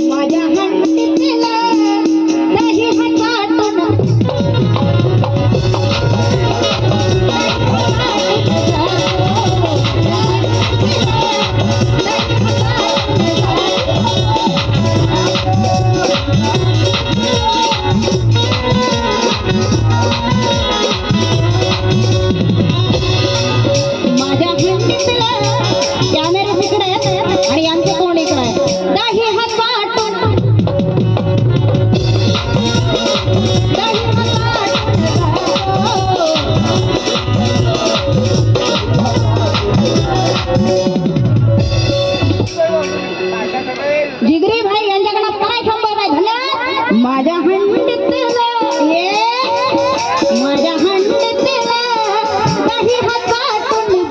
माझ्या हंडीतला दही हातातून माझ्या हंडीतला कॅमेरा तिकडे आणि आमचे कोण इकडे दही हातातून दही जिगरी भाई यांच्याकडे काय शंभर आहे धन्यवाद माझ्या हंडीतला ये माझ्या हंडीतला दही हातातून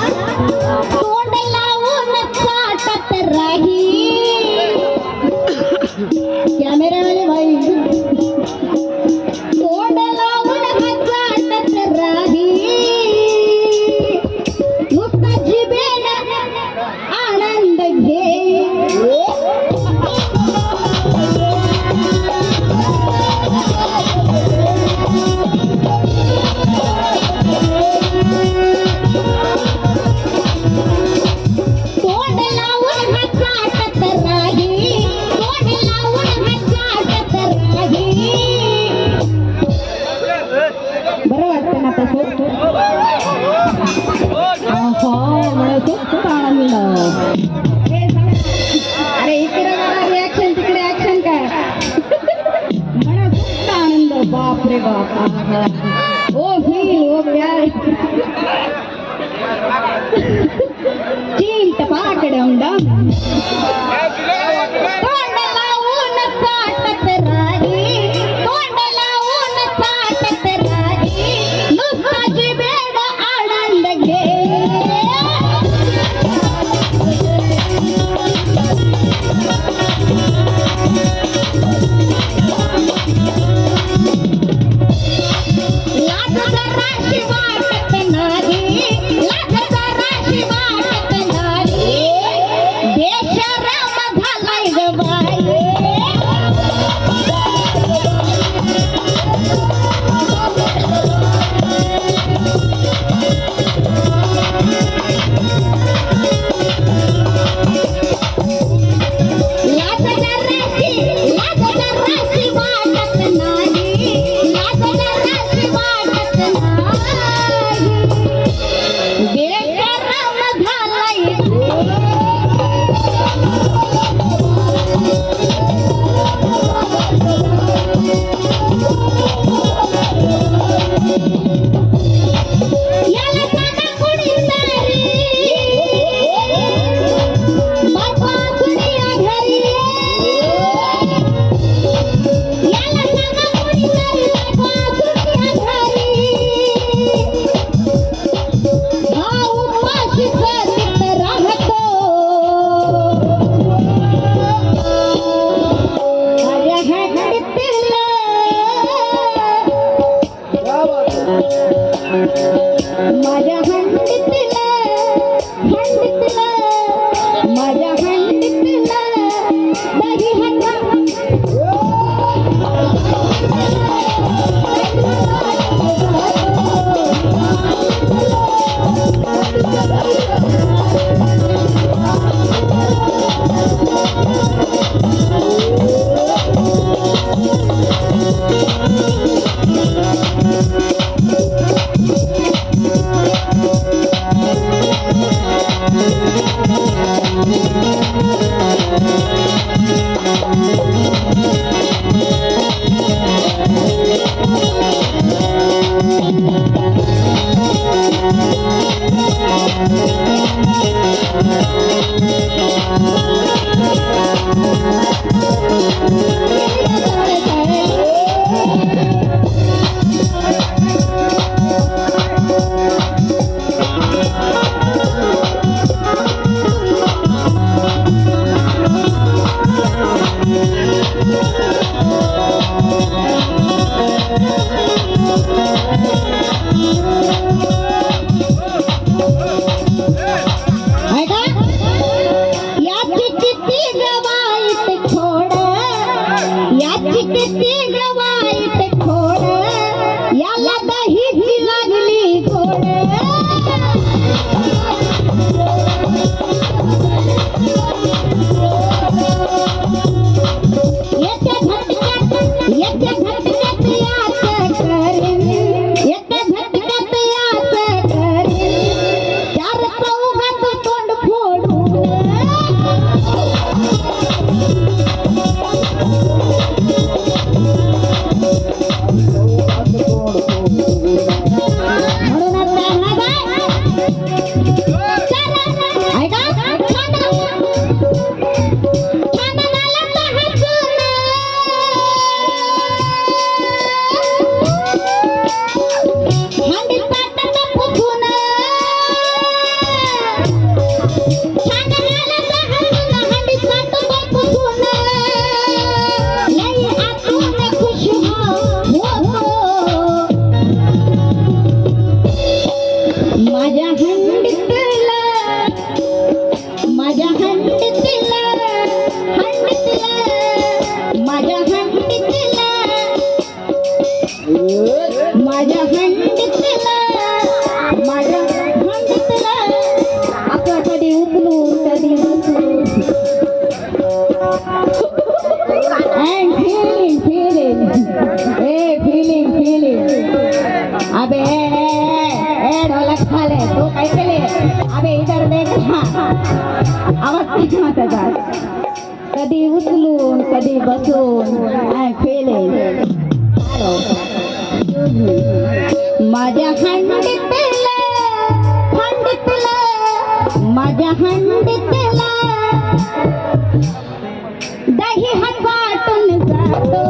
तोंड लावून चाटत राही कॅमेरावाले भाई तोंड लावून चाटत राही नुसता जिभेन आनंद घे तोंड लावून चाटत राही तोंड लावून चाटत राही बरं वाटतं ना तसं मला खूप आनंद अरे इकडे रिॲक्शन तिकडे ऍक्शन काय मला खूप आनंद बाप रे बाप ओ फील ओ प्यार चीम टपाक डम डम तोंड लावून चाटत राही तोंड लावून चाटत राही नुसता जिभेड आनंद घे लाज जराशी वाटत नाही लाज जराशी वाटत नाही बेशरम झालाय ग बाई लाज जराशी वाटत नाही लाज जराशी वाटत नाही बेशरम झालाय याला सांगा कुणीतरी बापा दुनिया घरी याला सांगा कुणीतरी बापा दुनिया घरी हा उपाशी करीत राहतो माझ्या हंडीतला माझ्या हंडीतला हंडीतला माझ्या हंडीतला दही माझ्या हंडीतला माझ्या हंडीतला आता कधी उचलून कधी बसून and feeling अबे ढोलक खाले तू काय केले अबे इधर देख आवाज किती त्याचा कधी उचलून कधी बसून feeling माझ्या हंडीतला माझ्या हंडीतला दही हात वाटून जातो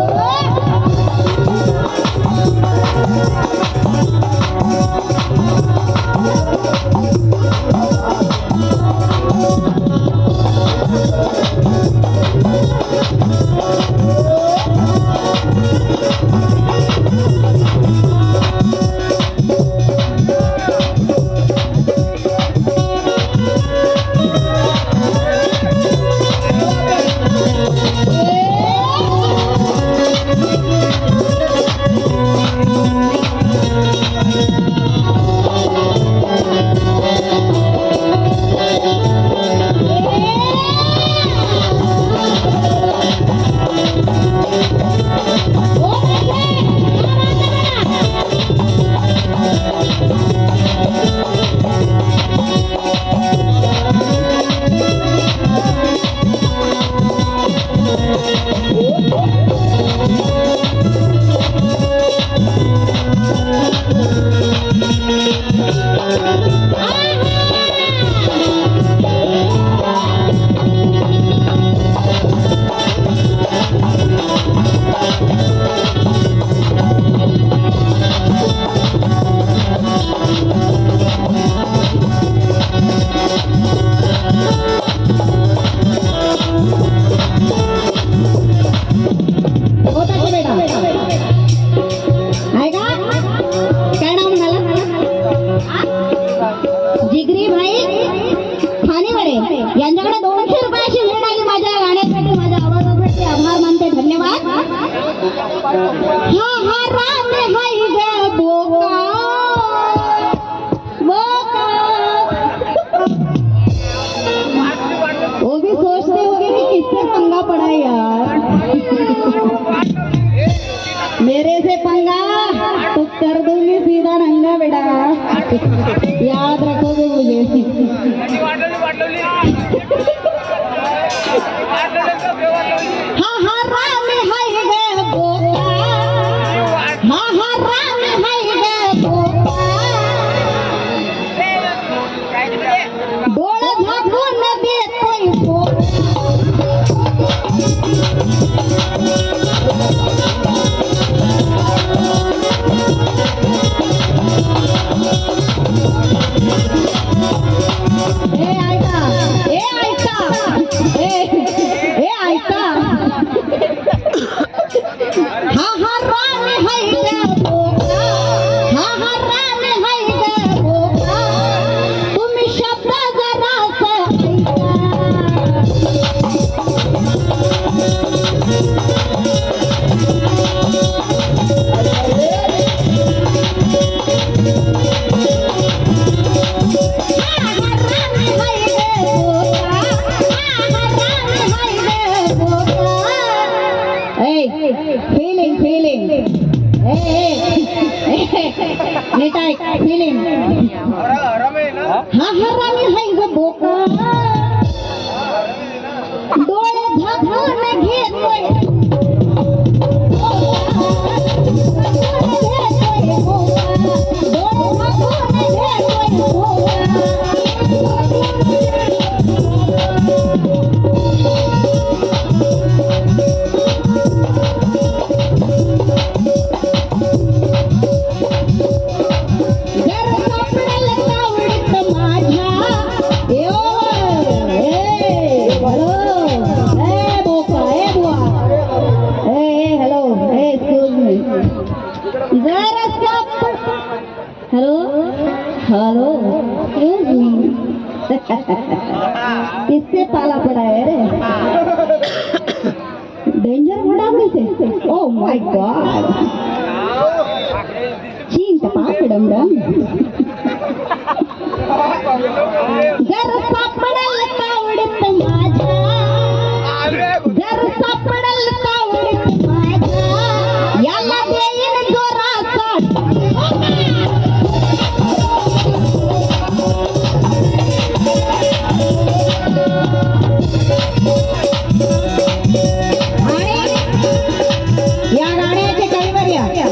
जिगरी भाई ठाणेवाडे यांच्याकडे 200 रुपयाची भेट आली माझ्या गाण्यासाठी माझ्या आवाजासाठी आभार मानते धन्यवाद हा हा राम हाय ग बोका बोका वो भी सोचते होंगे कि किससे पंगा पड़ा यार मेरे से पंगा तो कर दूंगी सीधा नंगा बेटा याद रखोगे मुझे हाँ हाँ राम हाय गे बोका हाँ हाँ राम हाय गे बोका डोळा झाकून देतोय बोका feeling निटाय feeling हा हरामी हाय ग बोका डोळे झाकून घेतोय हेलो हेलो किससे पाला पड़ा है रे डेंजर बड़ा से ओह माय गॉड टपाक डमडम जर सापडल तावडीत माझ्या जर सापडल तावडीत माझ्या याला देईन जोराचा या गाण्याचे कैवल्य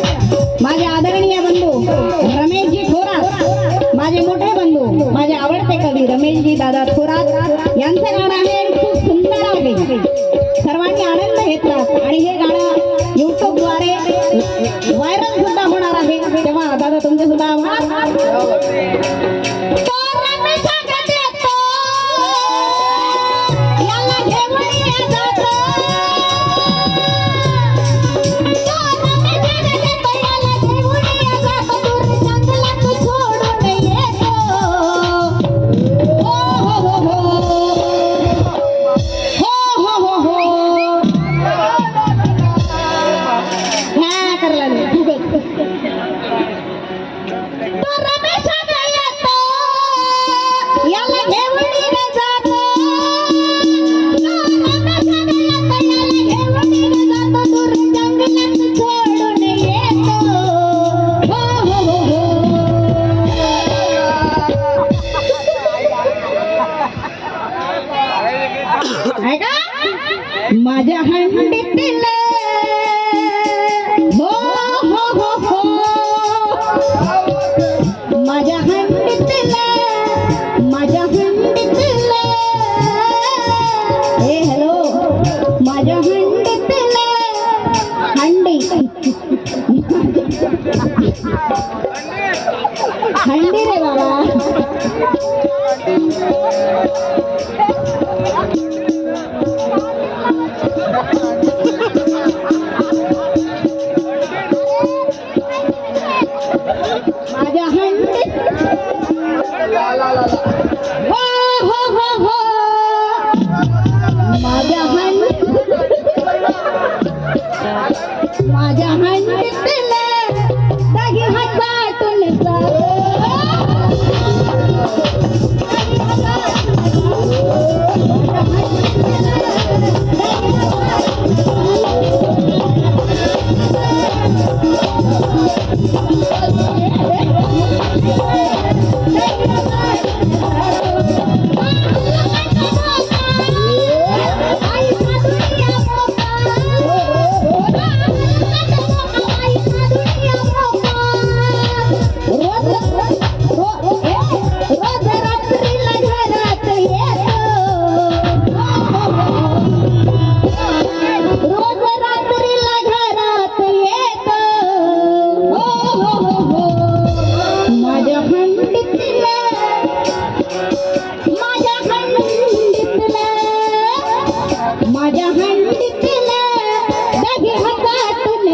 माझे आदरणीय बंधू रमेशजी थोरात, माझे मोठे बंधू माझे आवडते कवी रमेशजी दादा थोरात यांचं गाणं आहे, खूप सुंदर आहे. सर्वांनी आनंद घेतला आणि हे गाणं YouTube द्वारे व्हायरल सुद्धा होणार आहे. तेव्हा दादा तुमचे सुद्धा आभार. याला घेऊन ये जातो माझ्या हंडीतील हो हो हो हो माझ्या हंडीतील माझ्या हंडीतील हे हॅलो माझ्या हंडीतील हंडी हंडी रे बाबा माझ्या हंडीत हो हो हो हो माझ्या हंडीत माझ्या हंडीतील दही हातातून माझ्या हंडीतील दही हातातून